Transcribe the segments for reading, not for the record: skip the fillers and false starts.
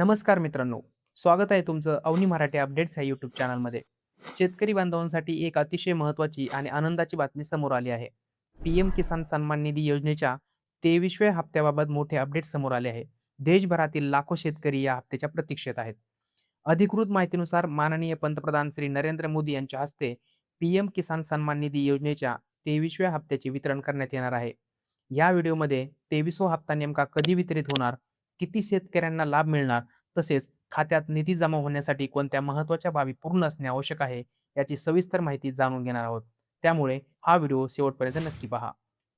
नमस्कार मित्रांनो, स्वागत आहे तुमचं अवनी मराठी अपडेट्स या यूट्यूब चॅनलमध्ये. शेतकरी बांधवांसाठी एक अतिशय महत्त्वाची आणि आनंदाची बातमी समोर आली आहे. पी-एम किसान सन्मान निधी योजनेच्या 23व्या हप्त्याबाबत मोठे अपडेट समोर आले आहे. देशभरातील लाखो शेतकरी या हप्त्याच्या प्रतीक्षेत आहेत. अधिकृत माहितीनुसार माननीय पंतप्रधान श्री नरेंद्र मोदी यांच्या हस्ते पी-एम किसान सन्मान निधी योजनेच्या 23व्या हप्त्याचे वितरण करण्यात येणार आहे. या व्हिडिओमध्ये 23वा हप्ता नेमका कधी वितरित होणार, किती शेतकऱ्यांना लाभ मिळणार, तसेच खात्यात निधी जमा होण्यासाठी कोणत्या महत्त्वाच्या बाबी पूर्ण असणे आवश्यक आहे, याची सविस्तर माहिती जाणून घेणार आहोत. त्यामुळे हा व्हिडिओ शेवटपर्यंत नक्की पहा.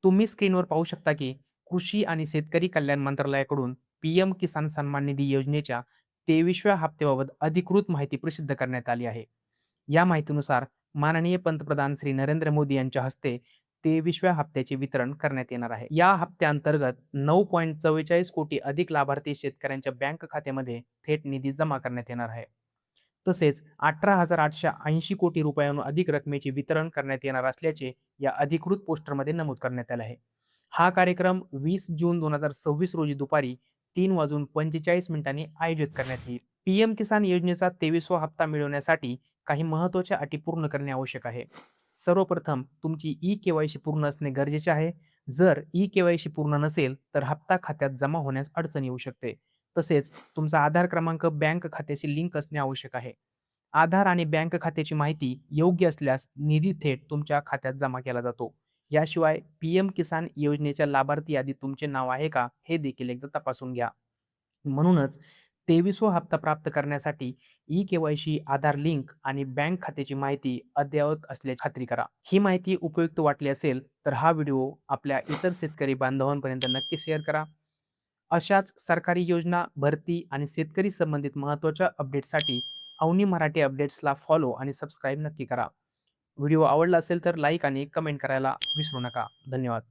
तुम्ही स्क्रीनवर पाहू शकता की कृषी आणि शेतकरी कल्याण मंत्रालयाकडून पी-एम किसान सन्मान निधी योजनेच्या 23व्या हप्त्याबाबत अधिकृत माहिती प्रसिद्ध करण्यात आली आहे. या माहितीनुसार माननीय पंतप्रधान श्री नरेंद्र मोदी यांच्या हस्ते 23व्या हप्त्याचे वितरण करण्यात येणार आहे. या हप्त्याअंतर्गत 9.44 कोटी अधिक लाभार्थी शेतकऱ्यांच्या बँक खात्यामध्ये थेट निधी जमा करण्यात येणार आहे. तसेच 18,880 कोटी रुपयांहून अधिक रकमेचे वितरण करण्यात येणार असल्याचे या अधिकृत पोस्टरमध्ये नमूद करण्यात आले आहे. हा कार्यक्रम 20 जून 2026 रोजी दुपारी 3:45 आयोजित करण्यात येईल. पी-एम किसान योजनेचा 23वा हप्ता मिळवण्यासाठी काही महत्त्वाच्या अटी पूर्ण करणे आवश्यक आहे. सर्वप्रथम तुमची ई-के-वाय-सी पूर्ण असणे गरजेचे आहे. जर ई-के-वाय-सी पूर्ण नसेल, तर हप्ता खात्यात जमा होण्यास अडचण येऊ शकते. तसेच तुमचा आधार क्रमांक बँक खात्याशी लिंक असणे आवश्यक आहे. आधार आणि बँक खात्याची माहिती योग्य असल्यास निधी थेट तुमच्या खात्यात जमा केला जातो. याशिवाय पी-एम किसान योजनेच्या लाभार्थी यादीत तुमचे नाव आहे का, हे देखील एकदा तपासून घ्या. म्हणूनच 23वा हप्ता प्राप्त करण्यासाठी ई-के-वाय-सी, आधार लिंक आणि बँक खात्याची माहिती अद्ययावत असल्याची खात्री करा. ही माहिती उपयुक्त वाटली असेल, तर हा व्हिडिओ आपल्या इतर शेतकरी बांधवांपर्यंत नक्की शेअर करा. अशाच सरकारी योजना, भरती आणि शेतकरी संबंधित महत्त्वाच्या अपडेट्ससाठी अवनी मराठी अपडेट्सला फॉलो आणि सबस्क्राईब नक्की करा. व्हिडिओ आवडला असेल तर लाईक आणि कमेंट करायला विसरू नका. धन्यवाद.